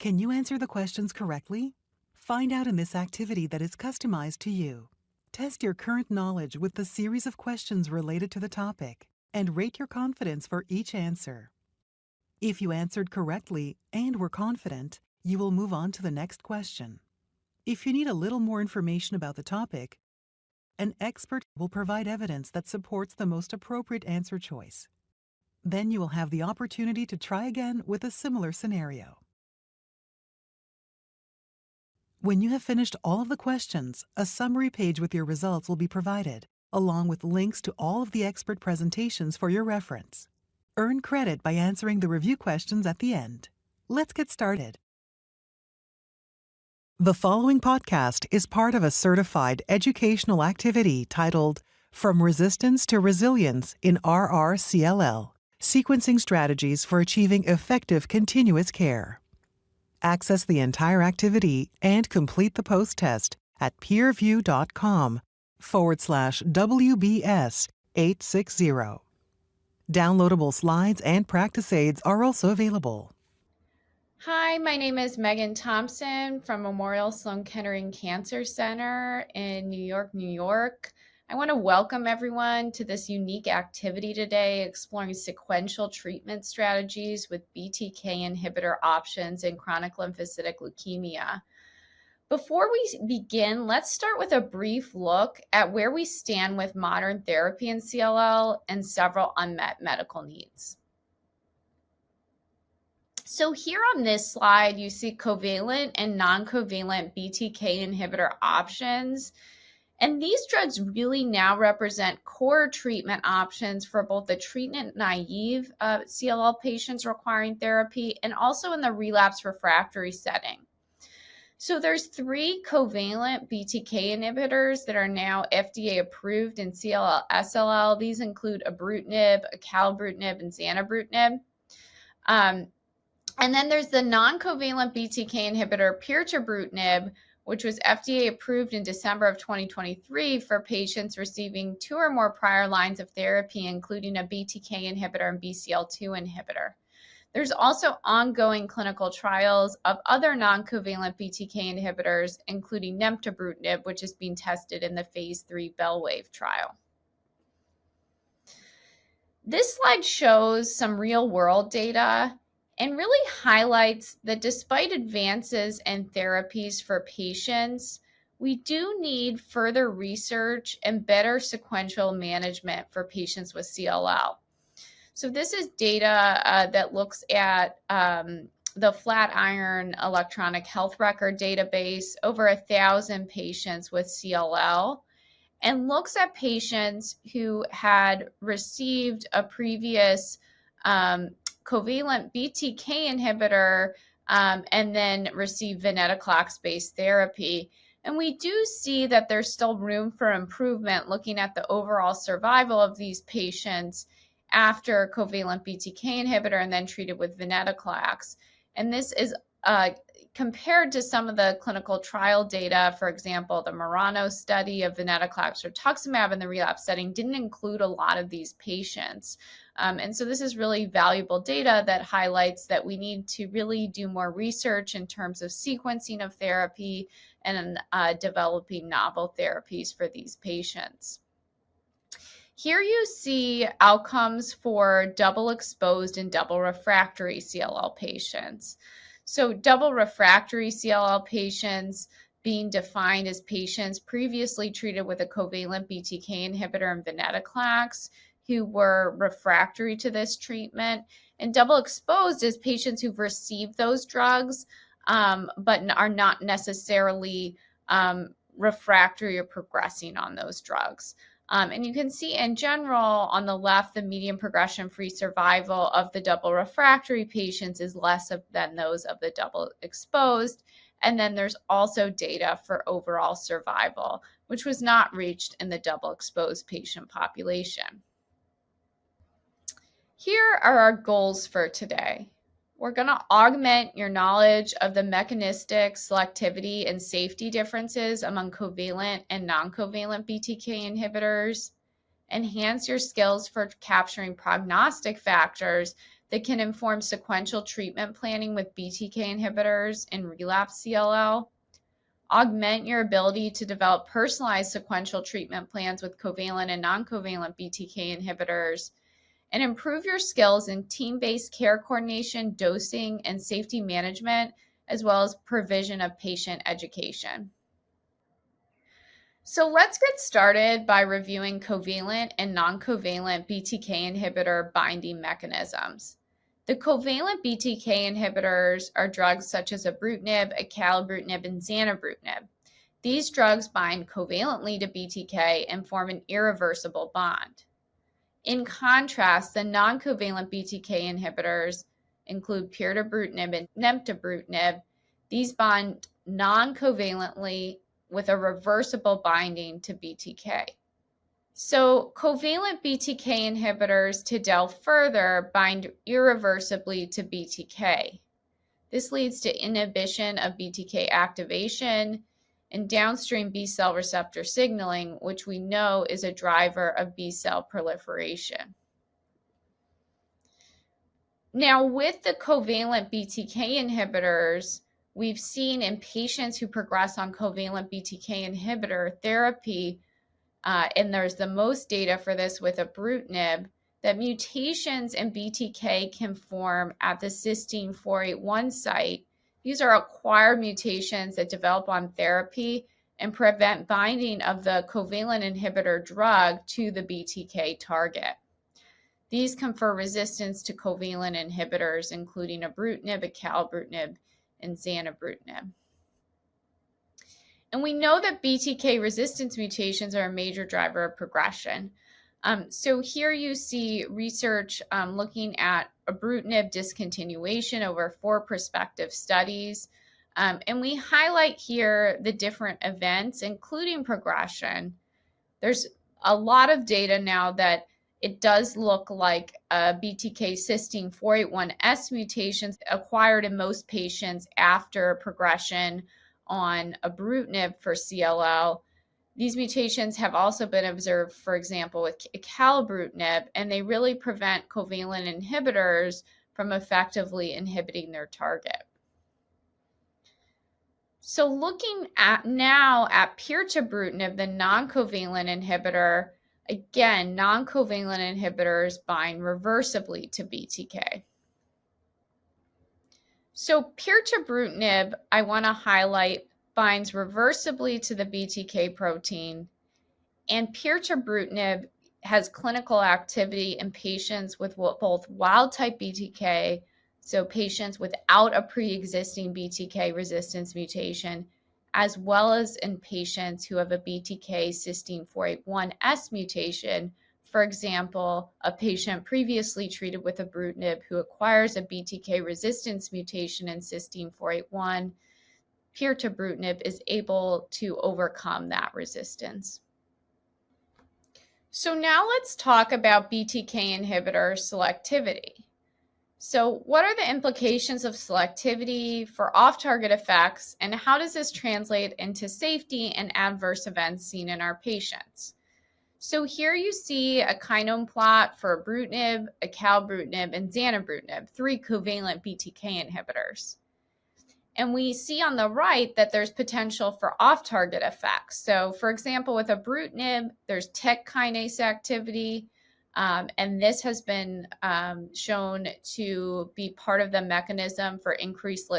Can you answer the questions correctly? Find out in this activity that is customized to you. Test your current knowledge with the series of questions related to the topic and rate your confidence for each answer. If you answered correctly and were confident, you will move on to the next question. If you need a little more information about the topic, an expert will provide evidence that supports the most appropriate answer choice. Then you will have the opportunity to try again with a similar scenario. When you have finished all of the questions, a summary page with your results will be provided, along with links to all of the expert presentations for your reference. Earn credit by answering the review questions at the end. Let's get started. The following podcast is part of a certified educational activity titled From Resistance to Resilience in RR-CLL, Sequencing Strategies for Achieving Effective Continuous Care. Access the entire activity and complete the post-test at peerview.com/WBS860. Downloadable slides and practice aids are also available. Hi, my name is Megan Thompson from Memorial Sloan Kettering Cancer Center in New York, New York. I want to welcome everyone to this unique activity today, exploring sequential treatment strategies with BTK inhibitor options in chronic lymphocytic leukemia. Before we begin, let's start with a brief look at where we stand with modern therapy in CLL and several unmet medical needs. So here on this slide, you see covalent and non-covalent BTK inhibitor options. And these drugs really now represent core treatment options for both the treatment-naive CLL patients requiring therapy and also in the relapse refractory setting. So there's 3 covalent BTK inhibitors that are now FDA approved in CLL SLL. These include ibrutinib, acalabrutinib, and zanubrutinib. And then there's the non-covalent BTK inhibitor pirtobrutinib, which was FDA approved in December of 2023 for patients receiving 2 or more prior lines of therapy, including a BTK inhibitor and BCL2 inhibitor. There's also ongoing clinical trials of other non-covalent BTK inhibitors, including nemtabrutinib, which is being tested in the phase 3 BellWave trial. This slide shows some real-world data and really highlights that despite advances in therapies for patients, we do need further research and better sequential management for patients with CLL. So this is data that looks at the Flatiron Electronic Health Record database, over 1,000 patients with CLL, and looks at patients who had received a previous covalent BTK inhibitor and then receive venetoclax-based therapy. And we do see that there's still room for improvement looking at the overall survival of these patients after covalent BTK inhibitor and then treated with venetoclax. And this is compared to some of the clinical trial data. For example, the Murano study of venetoclax or rituximab in the relapse setting didn't include a lot of these patients. And so this is really valuable data that highlights that we need to really do more research in terms of sequencing of therapy and developing novel therapies for these patients. Here you see outcomes for double exposed and double refractory CLL patients. So double refractory CLL patients being defined as patients previously treated with a covalent BTK inhibitor and venetoclax who were refractory to this treatment, and double exposed as patients who've received those drugs but are not necessarily refractory or progressing on those drugs. And you can see in general on the left, the median progression-free survival of the double refractory patients is less than those of the double exposed. And then there's also data for overall survival, which was not reached in the double exposed patient population. Here are our goals for today. We're going to augment your knowledge of the mechanistic, selectivity, and safety differences among covalent and non-covalent BTK inhibitors, enhance your skills for capturing prognostic factors that can inform sequential treatment planning with BTK inhibitors in relapsed CLL, augment your ability to develop personalized sequential treatment plans with covalent and non-covalent BTK inhibitors, and improve your skills in team-based care coordination, dosing, and safety management, as well as provision of patient education. So let's get started by reviewing covalent and non-covalent BTK inhibitor binding mechanisms. The covalent BTK inhibitors are drugs such as ibrutinib, acalabrutinib, and zanubrutinib. These drugs bind covalently to BTK and form an irreversible bond. In contrast, the non-covalent BTK inhibitors include pirtobrutinib and nemtabrutinib. These bond non-covalently with a reversible binding to BTK. So covalent BTK inhibitors, to delve further, bind irreversibly to BTK. This leads to inhibition of BTK activation and downstream B-cell receptor signaling, which we know is a driver of B-cell proliferation. Now, with the covalent BTK inhibitors, we've seen in patients who progress on covalent BTK inhibitor therapy, and there's the most data for this with ibrutinib, that mutations in BTK can form at the cysteine 481 site. These are acquired mutations that develop on therapy and prevent binding of the covalent inhibitor drug to the BTK target. These confer resistance to covalent inhibitors, including ibrutinib, acalabrutinib, and zanubrutinib. And we know that BTK resistance mutations are a major driver of progression. So here you see research looking at ibrutinib discontinuation over 4 prospective studies. And we highlight here the different events, including progression. There's a lot of data now that it does look like BTK cysteine 481S mutations acquired in most patients after progression on ibrutinib for CLL. These mutations have also been observed, for example, with acalabrutinib, and they really prevent covalent inhibitors from effectively inhibiting their target. So looking at now at pirtobrutinib, the non-covalent inhibitor, again, non-covalent inhibitors bind reversibly to BTK. So pirtobrutinib, I want to highlight, binds reversibly to the BTK protein, and pirtobrutinib has clinical activity in patients with both wild-type BTK, so patients without a pre-existing BTK resistance mutation, as well as in patients who have a BTK cysteine 481S mutation. For example, a patient previously treated with ibrutinib who acquires a BTK resistance mutation in cysteine 481, pirtobrutinib is able to overcome that resistance. So now let's talk about BTK inhibitor selectivity. So what are the implications of selectivity for off-target effects, and how does this translate into safety and adverse events seen in our patients? So here you see a kinome plot for ibrutinib, acalabrutinib, and zanubrutinib, 3 covalent BTK inhibitors. And we see on the right that there's potential for off-target effects. So for example, with ibrutinib, there's TEC kinase activity, and this has been shown to be part of the mechanism for increased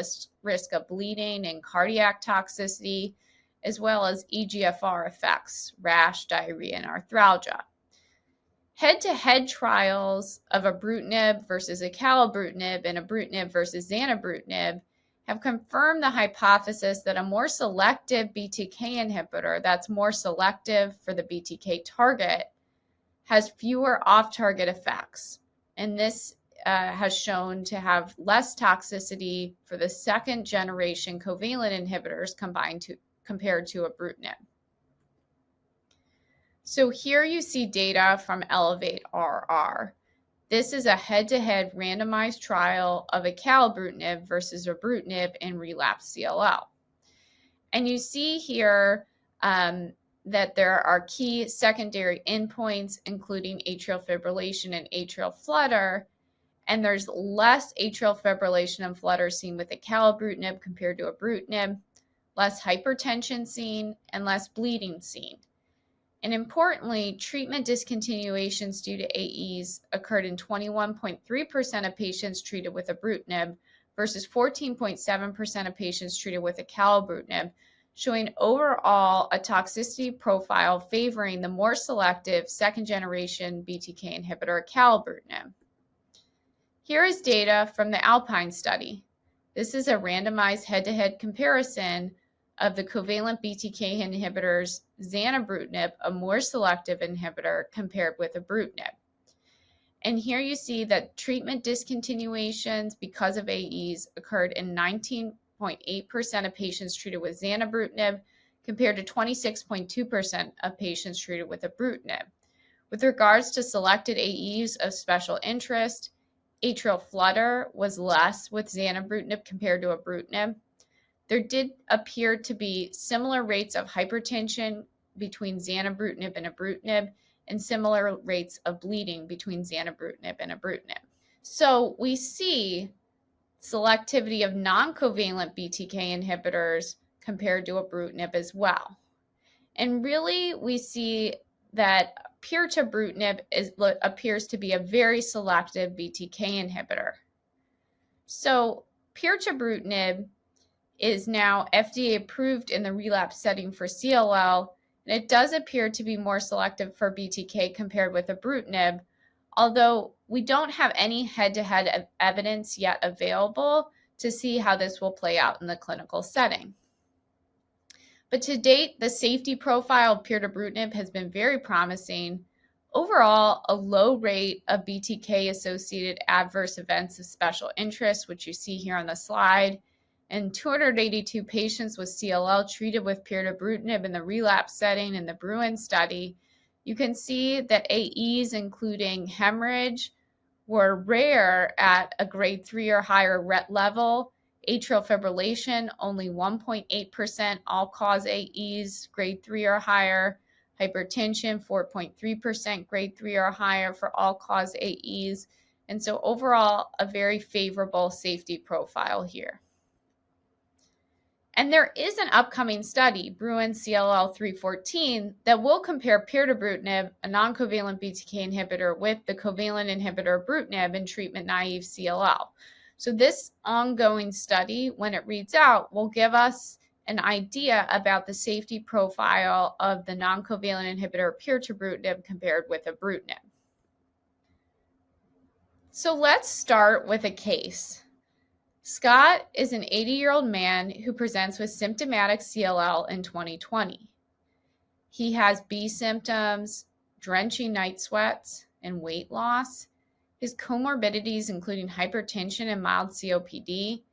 risk of bleeding and cardiac toxicity, as well as EGFR effects, rash, diarrhea, and arthralgia. Head-to-head trials of ibrutinib versus acalabrutinib and ibrutinib versus zanubrutinib have confirmed the hypothesis that a more selective BTK inhibitor that's more selective for the BTK target has fewer off-target effects. And this has shown to have less toxicity for the second-generation covalent inhibitors compared to ibrutinib. So here you see data from ELEVATE-RR. This is a head-to-head randomized trial of acalabrutinib versus ibrutinib in relapsed CLL. And you see here that there are key secondary endpoints, including atrial fibrillation and atrial flutter, and there's less atrial fibrillation and flutter seen with acalabrutinib compared to ibrutinib, less hypertension seen, and less bleeding seen. And importantly, treatment discontinuations due to AEs occurred in 21.3% of patients treated with ibrutinib versus 14.7% of patients treated with acalabrutinib, showing overall a toxicity profile favoring the more selective second-generation BTK inhibitor acalabrutinib. Here is data from the Alpine study. This is a randomized head-to-head comparison of the covalent BTK inhibitors zanubrutinib, a more selective inhibitor, compared with ibrutinib. And here you see that treatment discontinuations because of AEs occurred in 19.8% of patients treated with zanubrutinib compared to 26.2% of patients treated with ibrutinib. With regards to selected AEs of special interest, atrial flutter was less with zanubrutinib compared to ibrutinib. There did appear to be similar rates of hypertension between zanubrutinib and ibrutinib, and similar rates of bleeding between zanubrutinib and ibrutinib. So we see selectivity of non-covalent BTK inhibitors compared to ibrutinib as well. And really, we see that pirtobrutinib appears to be a very selective BTK inhibitor. So pirtobrutinib is now FDA approved in the relapse setting for CLL, and it does appear to be more selective for BTK compared with ibrutinib, although we don't have any head-to-head evidence yet available to see how this will play out in the clinical setting. But to date, the safety profile of pirtobrutinib has been very promising. Overall, a low rate of BTK-associated adverse events of special interest, which you see here on the slide, and 282 patients with CLL treated with pirtobrutinib in the relapse setting in the Bruin study. You can see that AEs, including hemorrhage, were rare at a grade 3 or higher level. Atrial fibrillation, only 1.8% all-cause AEs, grade 3 or higher. Hypertension, 4.3% grade 3 or higher for all-cause AEs. And so overall, a very favorable safety profile here. And there is an upcoming study, Bruin CLL 314, that will compare pirtobrutinib, a non-covalent BTK inhibitor, with the covalent inhibitor ibrutinib in treatment-naive CLL. So this ongoing study, when it reads out, will give us an idea about the safety profile of the non-covalent inhibitor pirtobrutinib compared with ibrutinib. So let's start with a case. Scott is an 80-year-old man who presents with symptomatic CLL in 2020. He has B symptoms, drenching night sweats, and weight loss. His comorbidities including hypertension and mild COPD. He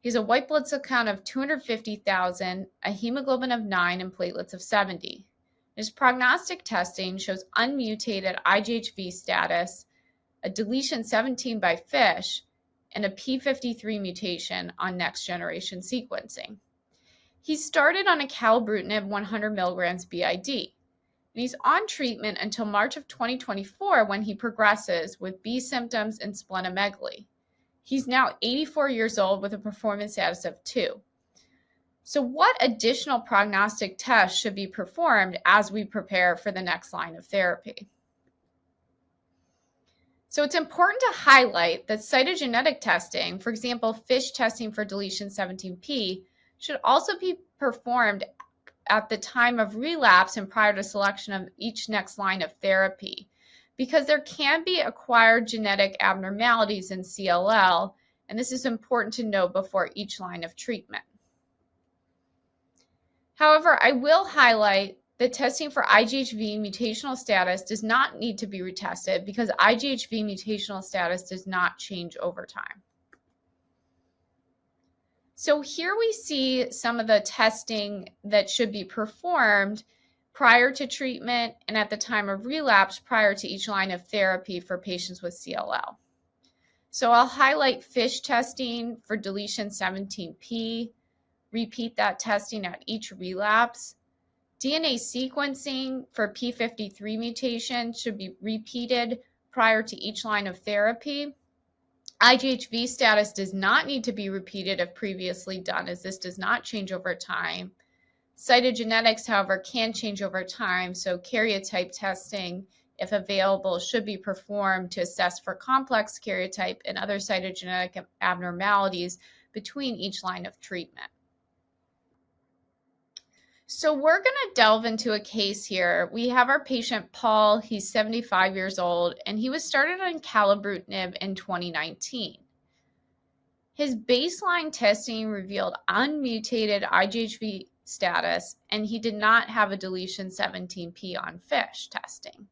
has a white blood cell count of 250,000, a hemoglobin of 9, and platelets of 70. His prognostic testing shows unmutated IGHV status, a deletion 17 by FISH, and a p53 mutation on next-generation sequencing. He started on acalabrutinib 100 milligrams BID, and he's on treatment until March of 2024 when he progresses with B symptoms and splenomegaly. He's now 84 years old with a performance status of 2. So what additional prognostic tests should be performed as we prepare for the next line of therapy? So it's important to highlight that cytogenetic testing, for example, FISH testing for deletion 17p, should also be performed at the time of relapse and prior to selection of each next line of therapy, because there can be acquired genetic abnormalities in CLL, and this is important to know before each line of treatment. However, I will highlight that testing for IGHV mutational status does not need to be retested because IGHV mutational status does not change over time. So here we see some of the testing that should be performed prior to treatment and at the time of relapse prior to each line of therapy for patients with CLL. So I'll highlight FISH testing for deletion 17p, repeat that testing at each relapse. DNA sequencing for P53 mutation should be repeated prior to each line of therapy. IGHV status does not need to be repeated if previously done, as this does not change over time. Cytogenetics, however, can change over time, so karyotype testing, if available, should be performed to assess for complex karyotype and other cytogenetic abnormalities between each line of treatment. So we're going to delve into a case here. We have our patient Paul. He's 75 years old, and he was started on acalabrutinib in 2019. His baseline testing revealed unmutated IGHV status, and he did not have a deletion 17p on FISH testing.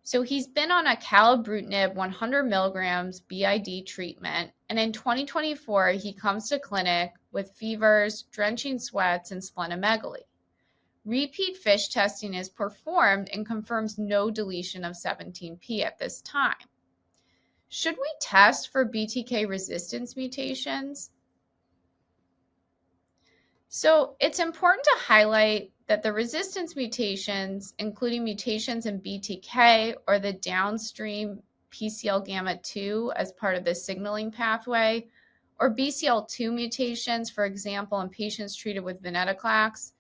So he's been on acalabrutinib 100 milligrams BID treatment, and in 2024, he comes to clinic with fevers, drenching sweats, and splenomegaly. Repeat FISH testing is performed and confirms no deletion of 17p at this time. Should we test for BTK resistance mutations? So it's important to highlight that the resistance mutations, including mutations in BTK or the downstream PCL gamma 2 as part of the signaling pathway, or BCL2 mutations, for example, in patients treated with venetoclax,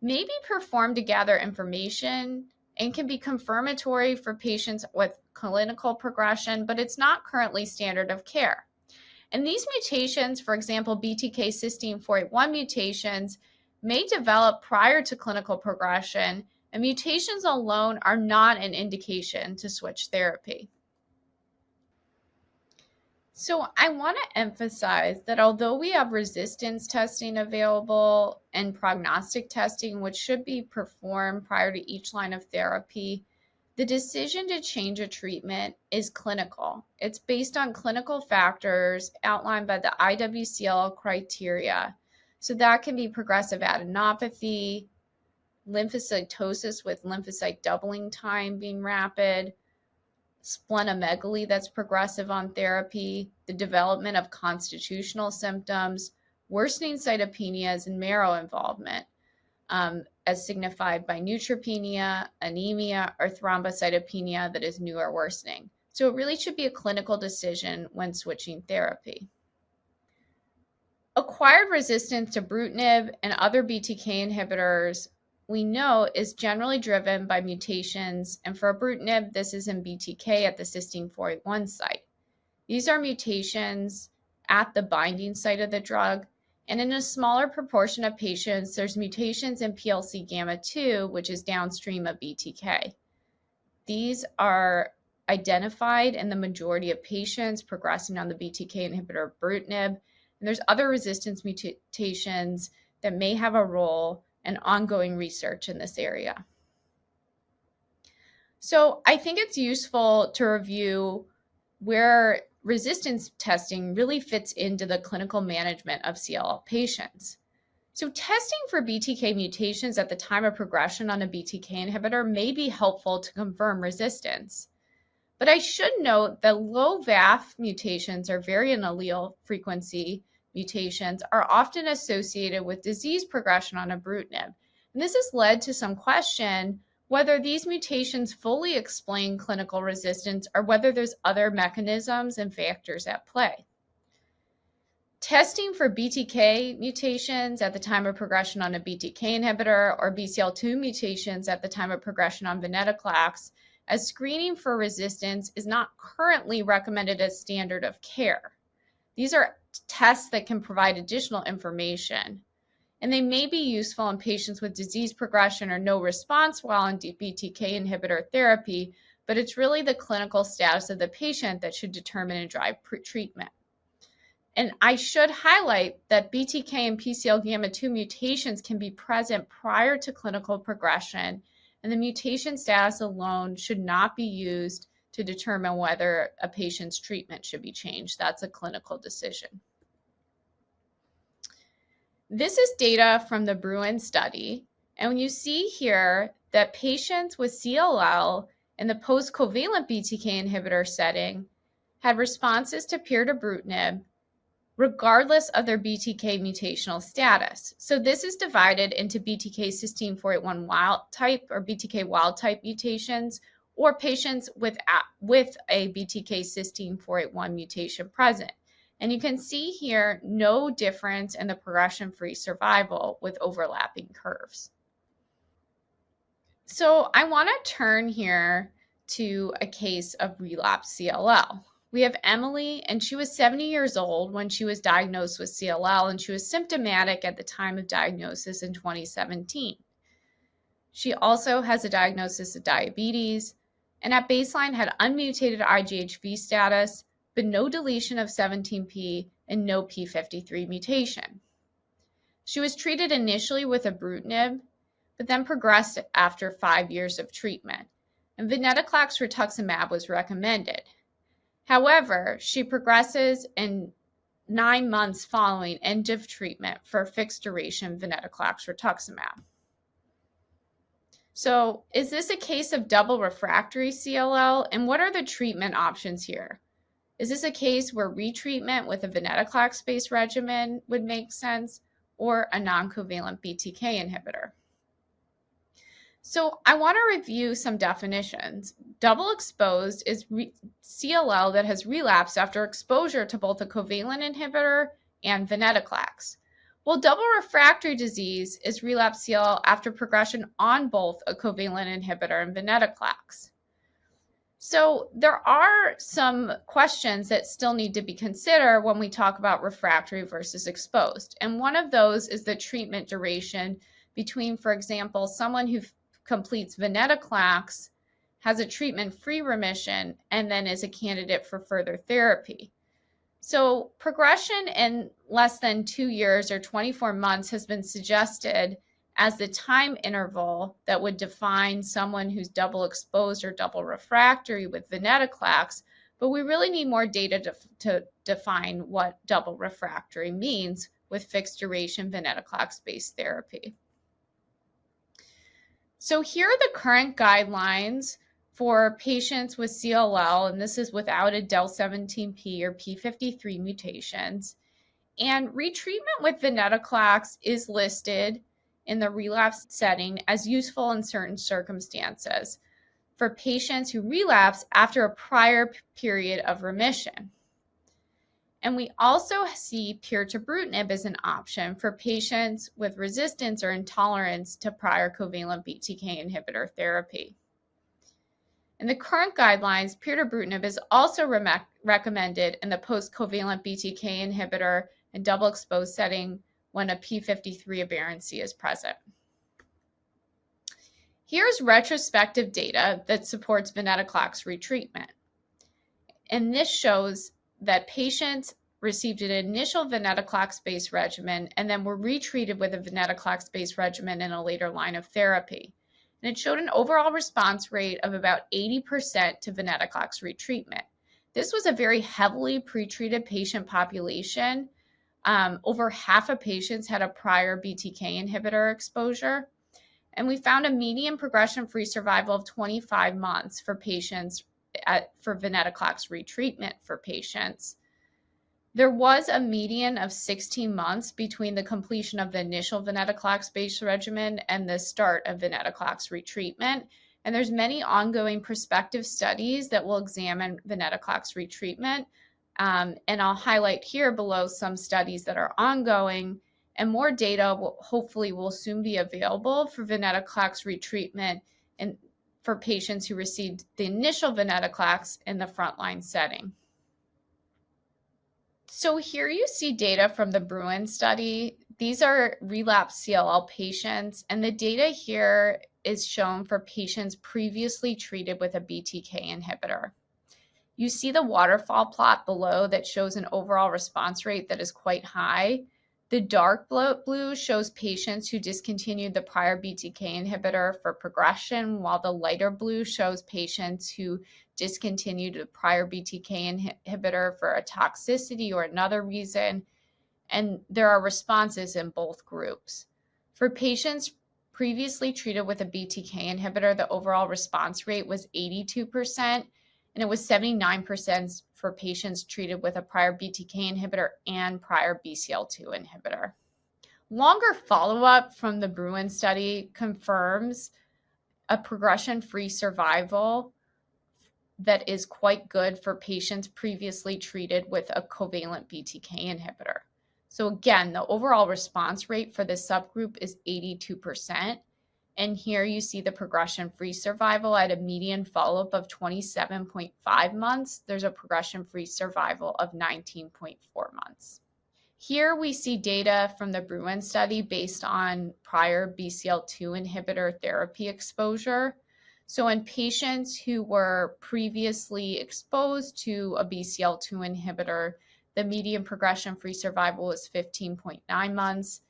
may be performed to gather information and can be confirmatory for patients with clinical progression, but it's not currently standard of care. And these mutations, for example, BTK cysteine 481 mutations, may develop prior to clinical progression, and mutations alone are not an indication to switch therapy. So I want to emphasize that although we have resistance testing available and prognostic testing, which should be performed prior to each line of therapy, the decision to change a treatment is clinical. It's based on clinical factors outlined by the IWCL criteria. So that can be progressive adenopathy, lymphocytosis with lymphocyte doubling time being rapid, splenomegaly that's progressive on therapy, the development of constitutional symptoms, worsening cytopenias, and marrow involvement, as signified by neutropenia, anemia, or thrombocytopenia that is new or worsening. So it really should be a clinical decision when switching therapy. Acquired resistance to ibrutinib and other BTK inhibitors we know is generally driven by mutations, and for ibrutinib, this is in BTK at the cysteine 481 site. These are mutations at the binding site of the drug, and in a smaller proportion of patients, there's mutations in PLC gamma 2, which is downstream of BTK. These are identified in the majority of patients progressing on the BTK inhibitor ibrutinib, and there's other resistance mutations that may have a role and ongoing research in this area. So I think it's useful to review where resistance testing really fits into the clinical management of CLL patients. So testing for BTK mutations at the time of progression on a BTK inhibitor may be helpful to confirm resistance. But I should note that low VAF mutations or variant allele frequency mutations are often associated with disease progression on ibrutinib. And this has led to some question whether these mutations fully explain clinical resistance or whether there's other mechanisms and factors at play. Testing for BTK mutations at the time of progression on a BTK inhibitor or BCL2 mutations at the time of progression on venetoclax as screening for resistance is not currently recommended as standard of care. These are tests that can provide additional information, and they may be useful in patients with disease progression or no response while on BTK inhibitor therapy, but it's really the clinical status of the patient that should determine and drive treatment. And I should highlight that BTK and PCL gamma 2 mutations can be present prior to clinical progression, and the mutation status alone should not be used to determine whether a patient's treatment should be changed. That's a clinical decision. This is data from the Bruin study, and you see here that patients with CLL in the post-covalent BTK inhibitor setting had responses to pirtobrutinib regardless of their BTK mutational status. So this is divided into BTK cysteine 481 wild type or BTK wild type mutations, or patients with a BTK cysteine 481 mutation present. And you can see here no difference in the progression-free survival with overlapping curves. So I want to turn here to a case of relapsed CLL. We have Emily, and she was 70 years old when she was diagnosed with CLL, and she was symptomatic at the time of diagnosis in 2017. She also has a diagnosis of diabetes, and at baseline had unmutated IGHV status, but no deletion of 17p and no p53 mutation. She was treated initially with ibrutinib, but then progressed after 5 years of treatment, and venetoclax rituximab was recommended. However, she progresses in 9 months following end of treatment for fixed duration venetoclax rituximab. So is this a case of double refractory CLL, and what are the treatment options here? Is this a case where retreatment with a venetoclax-based regimen would make sense, or a non-covalent BTK inhibitor? So I want to review some definitions. Double exposed is CLL that has relapsed after exposure to both a covalent inhibitor and venetoclax. Well, double refractory disease is relapsed CLL after progression on both a covalent inhibitor and venetoclax. So there are some questions that still need to be considered when we talk about refractory versus exposed. And one of those is the treatment duration between, for example, someone who completes venetoclax, has a treatment-free remission, and then is a candidate for further therapy. So progression in less than 2 years or 24 months has been suggested as the time interval that would define someone who's double exposed or double refractory with venetoclax, but we really need more data to define what double refractory means with fixed duration venetoclax-based therapy. So here are the current guidelines for patients with CLL, and this is without a del17p or p53 mutations. And retreatment with venetoclax is listed in the relapse setting as useful in certain circumstances for patients who relapse after a prior period of remission. And we also see pirtobrutinib as an option for patients with resistance or intolerance to prior covalent BTK inhibitor therapy. In the current guidelines, pirtobrutinib is also recommended in the post-covalent BTK inhibitor and double exposed setting when a p53 aberrancy is present. Here's retrospective data that supports venetoclax retreatment. And this shows that patients received an initial venetoclax-based regimen and then were retreated with a venetoclax-based regimen in a later line of therapy. And it showed an overall response rate of about 80% to venetoclax retreatment. This was a very heavily pretreated patient population. Over half of patients had a prior BTK inhibitor exposure. And we found a median progression-free survival of 25 months for patients for venetoclax retreatment for patients. There was a median of 16 months between the completion of the initial venetoclax-based regimen and the start of venetoclax retreatment. And there's many ongoing prospective studies that will examine venetoclax retreatment. And I'll highlight here below some studies that are ongoing, and more data hopefully will soon be available for venetoclax retreatment and for patients who received the initial venetoclax in the frontline setting. So here you see data from the Bruin study. These are relapsed CLL patients, and the data here is shown for patients previously treated with a BTK inhibitor. You see the waterfall plot below that shows an overall response rate that is quite high. The dark blue shows patients who discontinued the prior BTK inhibitor for progression, while the lighter blue shows patients who discontinued the prior BTK inhibitor for a toxicity or another reason. And there are responses in both groups. For patients previously treated with a BTK inhibitor, the overall response rate was 82%. and it was 79% for patients treated with a prior BTK inhibitor and prior BCL2 inhibitor. Longer follow-up from the Bruin study confirms a progression-free survival that is quite good for patients previously treated with a covalent BTK inhibitor. So again, the overall response rate for this subgroup is 82%. And here you see the progression-free survival at a median follow-up of 27.5 months. There's a progression-free survival of 19.4 months. Here we see data from the Bruin study based on prior BCL2 inhibitor therapy exposure. So in patients who were previously exposed to a BCL2 inhibitor, the median progression-free survival was 15.9 months.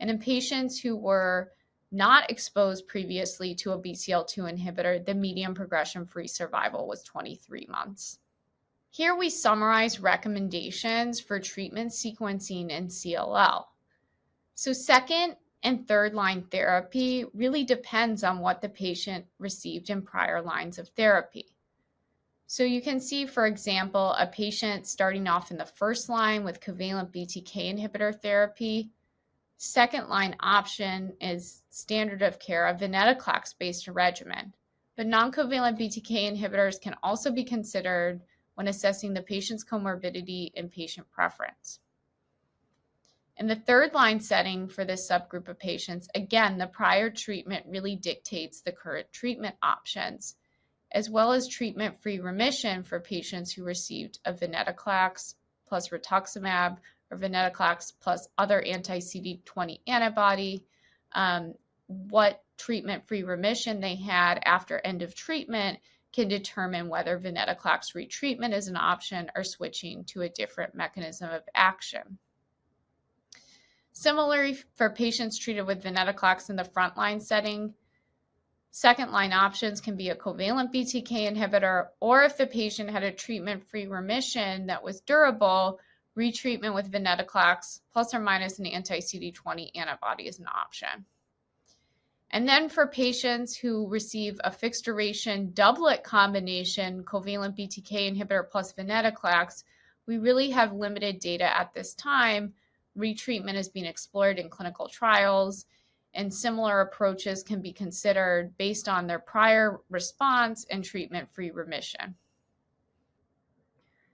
And in patients who were not exposed previously to a BCL2 inhibitor, the median progression-free survival was 23 months. Here we summarize recommendations for treatment sequencing in CLL. So second and third line therapy really depends on what the patient received in prior lines of therapy. So you can see, for example, a patient starting off in the first line with covalent BTK inhibitor therapy. Second line option is standard of care, a venetoclax-based regimen. But non-covalent BTK inhibitors can also be considered when assessing the patient's comorbidity and patient preference. In the third line setting for this subgroup of patients, again, the prior treatment really dictates the current treatment options, as well as treatment-free remission for patients who received a venetoclax plus rituximab or venetoclax plus other anti-CD20 antibody, what treatment-free remission they had after end of treatment can determine whether venetoclax retreatment is an option or switching to a different mechanism of action. Similarly, for patients treated with venetoclax in the frontline setting, second-line options can be a covalent BTK inhibitor, or if the patient had a treatment-free remission that was durable, retreatment with venetoclax plus or minus an anti-CD20 antibody is an option. And then for patients who receive a fixed duration doublet combination, covalent BTK inhibitor plus venetoclax, we really have limited data at this time. Retreatment is being explored in clinical trials, and similar approaches can be considered based on their prior response and treatment-free remission.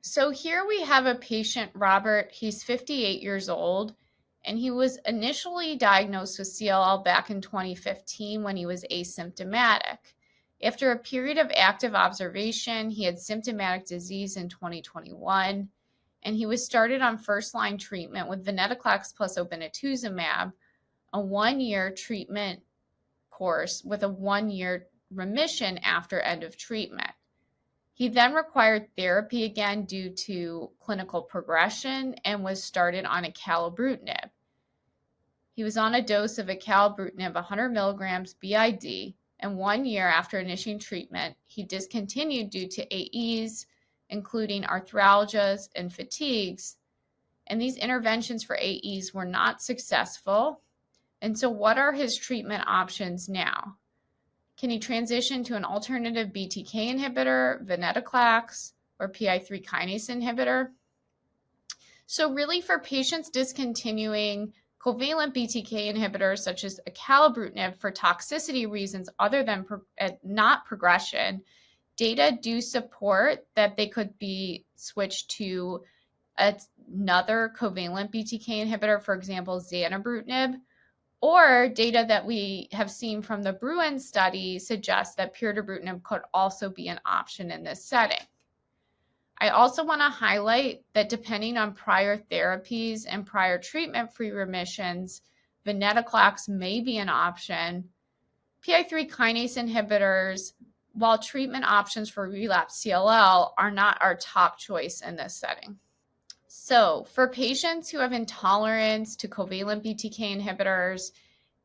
So here we have a patient, Robert. He's 58 years old, and he was initially diagnosed with CLL back in 2015 when he was asymptomatic. After a period of active observation, he had symptomatic disease in 2021, and he was started on first-line treatment with venetoclax plus obinutuzumab, a one-year treatment course with a one-year remission after end of treatment. He then required therapy again due to clinical progression and was started on acalabrutinib. He was on a dose of acalabrutinib 100 milligrams BID, and 1 year after initiating treatment, he discontinued due to AEs, including arthralgias and fatigues. And these interventions for AEs were not successful. And so what are his treatment options now? Can he transition to an alternative BTK inhibitor, venetoclax, or PI3 kinase inhibitor? So really for patients discontinuing covalent BTK inhibitors such as acalabrutinib for toxicity reasons other than not progression, data do support that they could be switched to another covalent BTK inhibitor, for example, zanubrutinib, or data that we have seen from the Bruin study suggests that pirtobrutinib could also be an option in this setting. I also want to highlight that depending on prior therapies and prior treatment-free remissions, venetoclax may be an option. PI3 kinase inhibitors, while treatment options for relapsed CLL, are not our top choice in this setting. So for patients who have intolerance to covalent BTK inhibitors,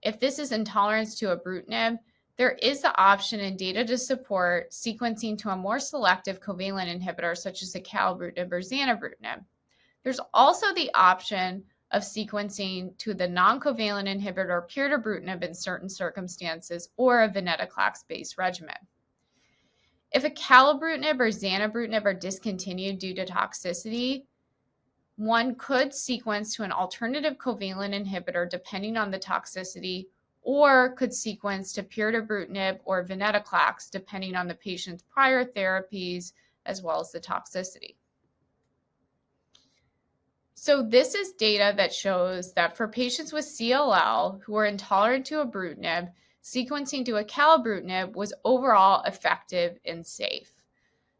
if this is intolerance to ibrutinib, there is the option and data to support sequencing to a more selective covalent inhibitor such as acalabrutinib or zanubrutinib. There's also the option of sequencing to the non-covalent inhibitor pirtobrutinib in certain circumstances or a venetoclax-based regimen. If acalabrutinib or zanubrutinib are discontinued due to toxicity, one could sequence to an alternative covalent inhibitor depending on the toxicity, or could sequence to pirtobrutinib or venetoclax depending on the patient's prior therapies as well as the toxicity. So this is data that shows that for patients with CLL who are intolerant to ibrutinib, sequencing to acalabrutinib was overall effective and safe.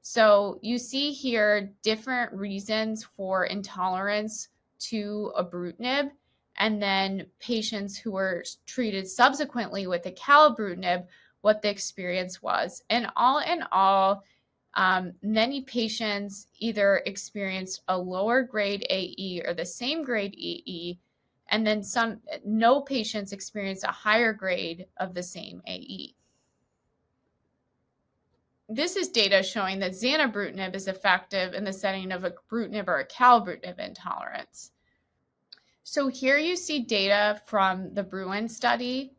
So you see here different reasons for intolerance to ibrutinib, and then patients who were treated subsequently with acalabrutinib, what the experience was. And all in all, many patients either experienced a lower grade AE or the same grade AE, and then no patients experienced a higher grade of the same AE. This is data showing that zanubrutinib is effective in the setting of ibrutinib or acalabrutinib intolerance. So here you see data from the Bruin study.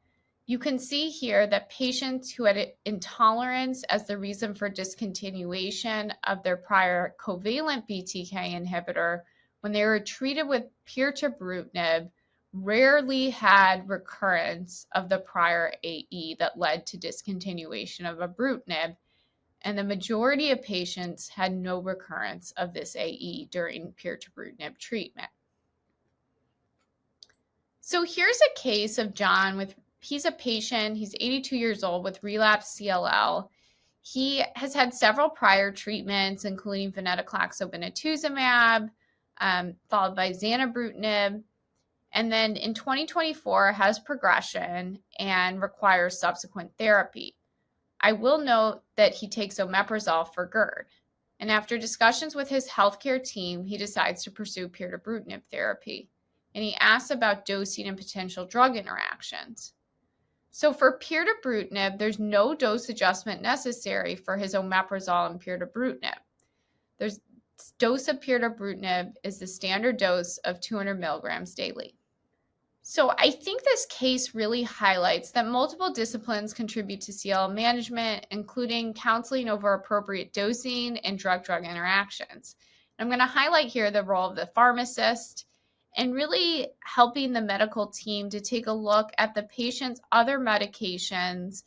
You can see here that patients who had intolerance as the reason for discontinuation of their prior covalent BTK inhibitor, when they were treated with pirtobrutinib, rarely had recurrence of the prior AE that led to discontinuation of ibrutinib, and the majority of patients had no recurrence of this AE during pirtobrutinib treatment. So here's a case of John he's a patient, he's 82 years old with relapsed CLL. He has had several prior treatments, including venetoclax obinutuzumab, followed by zanubrutinib, and then in 2024 has progression and requires subsequent therapy. I will note that he takes omeprazole for GERD, and after discussions with his healthcare team, he decides to pursue pirtobrutinib therapy, and he asks about dosing and potential drug interactions. So for pirtobrutinib, there's no dose adjustment necessary for his omeprazole and pirtobrutinib. Dose of pirtobrutinib is the standard dose of 200 milligrams daily. So I think this case really highlights that multiple disciplines contribute to CLL management, including counseling over appropriate dosing and drug-drug interactions. I'm going to highlight here the role of the pharmacist and really helping the medical team to take a look at the patient's other medications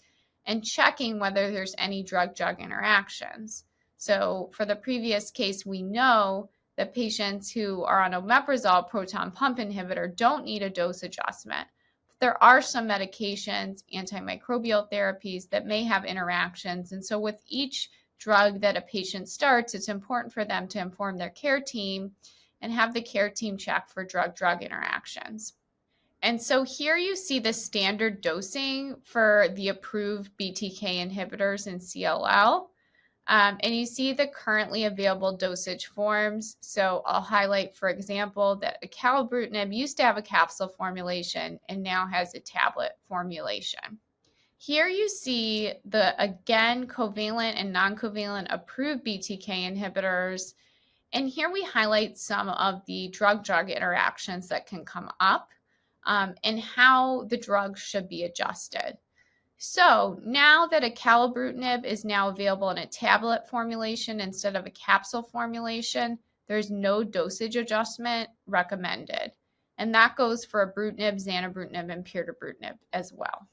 and checking whether there's any drug-drug interactions. So for the previous case, we know that patients who are on omeprazole proton pump inhibitor don't need a dose adjustment. But there are some medications, antimicrobial therapies, that may have interactions. And so with each drug that a patient starts, it's important for them to inform their care team and have the care team check for drug-drug interactions. And so here you see the standard dosing for the approved BTK inhibitors in CLL. And you see the currently available dosage forms. So I'll highlight, for example, that acalabrutinib used to have a capsule formulation and now has a tablet formulation. Here you see the, again, covalent and non-covalent approved BTK inhibitors. And here we highlight some of the drug-drug interactions that can come up and how the drugs should be adjusted. So now that acalabrutinib is now available in a tablet formulation instead of a capsule formulation, there's no dosage adjustment recommended. And that goes for ibrutinib, zanubrutinib, and pirtobrutinib as well.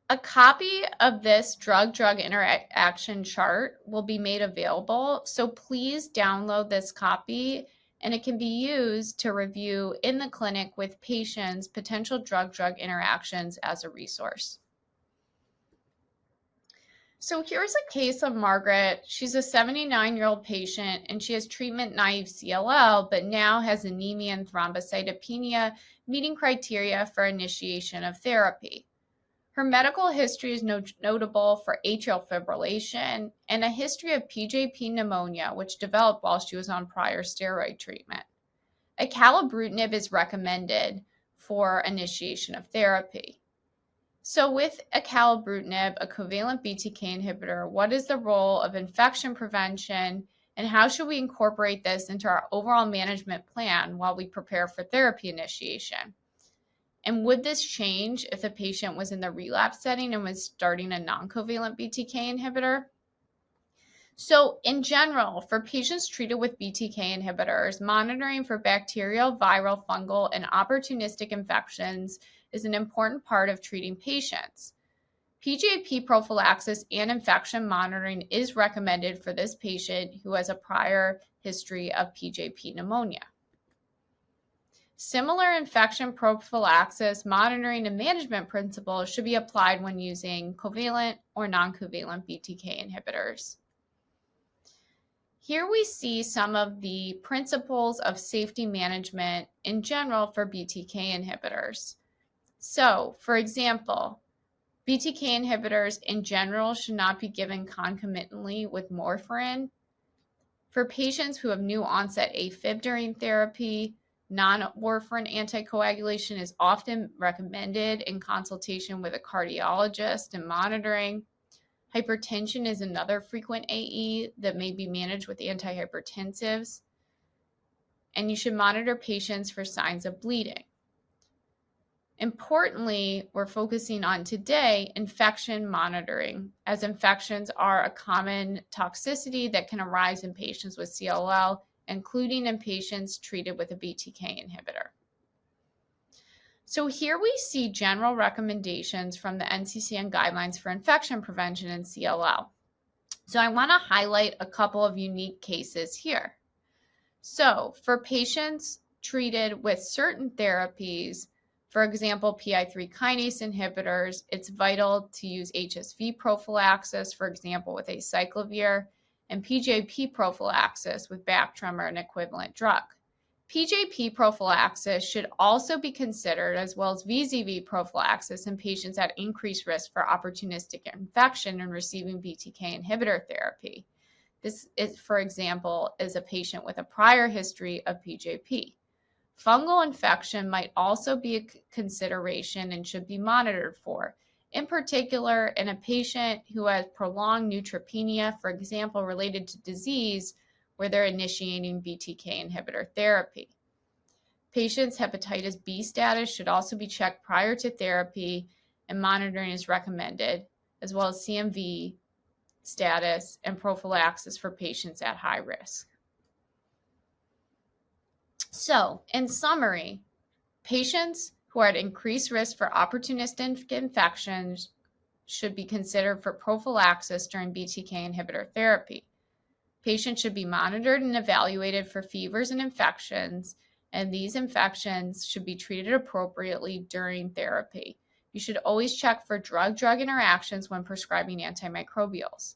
A copy of this drug-drug interaction chart will be made available, so please download this copy, and it can be used to review in the clinic with patients potential drug-drug interactions as a resource. So here's a case of Margaret. She's a 79-year-old patient, and she has treatment-naive CLL, but now has anemia and thrombocytopenia, meeting criteria for initiation of therapy. Her medical history is notable for atrial fibrillation and a history of PJP pneumonia, which developed while she was on prior steroid treatment. Acalabrutinib is recommended for initiation of therapy. So with acalabrutinib, a covalent BTK inhibitor, what is the role of infection prevention, and how should we incorporate this into our overall management plan while we prepare for therapy initiation? And would this change if the patient was in the relapse setting and was starting a non-covalent BTK inhibitor? So in general, for patients treated with BTK inhibitors, monitoring for bacterial, viral, fungal, and opportunistic infections is an important part of treating patients. PJP prophylaxis and infection monitoring is recommended for this patient who has a prior history of PJP pneumonia. Similar infection prophylaxis monitoring and management principles should be applied when using covalent or non-covalent BTK inhibitors. Here we see some of the principles of safety management in general for BTK inhibitors. So, for example, BTK inhibitors in general should not be given concomitantly with warfarin. For patients who have new onset AFib during therapy, non-warfarin anticoagulation is often recommended in consultation with a cardiologist and monitoring. Hypertension is another frequent AE that may be managed with antihypertensives. And you should monitor patients for signs of bleeding. Importantly, we're focusing on today infection monitoring, as infections are a common toxicity that can arise in patients with CLL, including in patients treated with a BTK inhibitor. So here we see general recommendations from the NCCN guidelines for infection prevention in CLL. So I want to highlight a couple of unique cases here. So for patients treated with certain therapies, for example, PI3 kinase inhibitors, it's vital to use HSV prophylaxis, for example, with acyclovir, and PJP prophylaxis with Bactrim or an equivalent drug. PJP prophylaxis should also be considered, as well as VZV prophylaxis in patients at increased risk for opportunistic infection and receiving BTK inhibitor therapy. This is, for example, is a patient with a prior history of PJP. Fungal infection might also be a consideration and should be monitored for, in particular in a patient who has prolonged neutropenia, for example, related to disease, where they're initiating BTK inhibitor therapy. Patients' hepatitis B status should also be checked prior to therapy, and monitoring is recommended, as well as CMV status and prophylaxis for patients at high risk. So, in summary, patients who are at increased risk for opportunistic infections should be considered for prophylaxis during BTK inhibitor therapy. Patients should be monitored and evaluated for fevers and infections, and these infections should be treated appropriately during therapy. You should always check for drug-drug interactions when prescribing antimicrobials.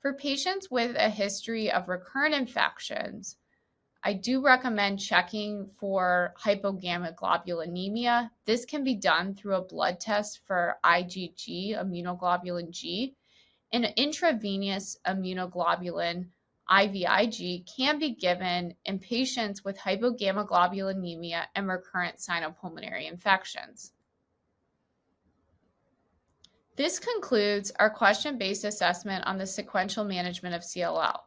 For patients with a history of recurrent infections, I do recommend checking for hypogammaglobulinemia. This can be done through a blood test for IgG, immunoglobulin G, and intravenous immunoglobulin IVIG can be given in patients with hypogammaglobulinemia and recurrent sinopulmonary infections. This concludes our question-based assessment on the sequential management of CLL.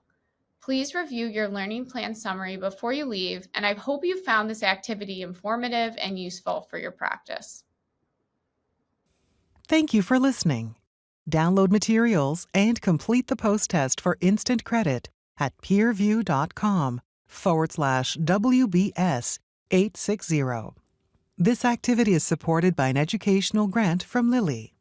Please review your learning plan summary before you leave, and I hope you found this activity informative and useful for your practice. Thank you for listening. Download materials and complete the post-test for instant credit at peerview.com/WBS 860. This activity is supported by an educational grant from Lilly.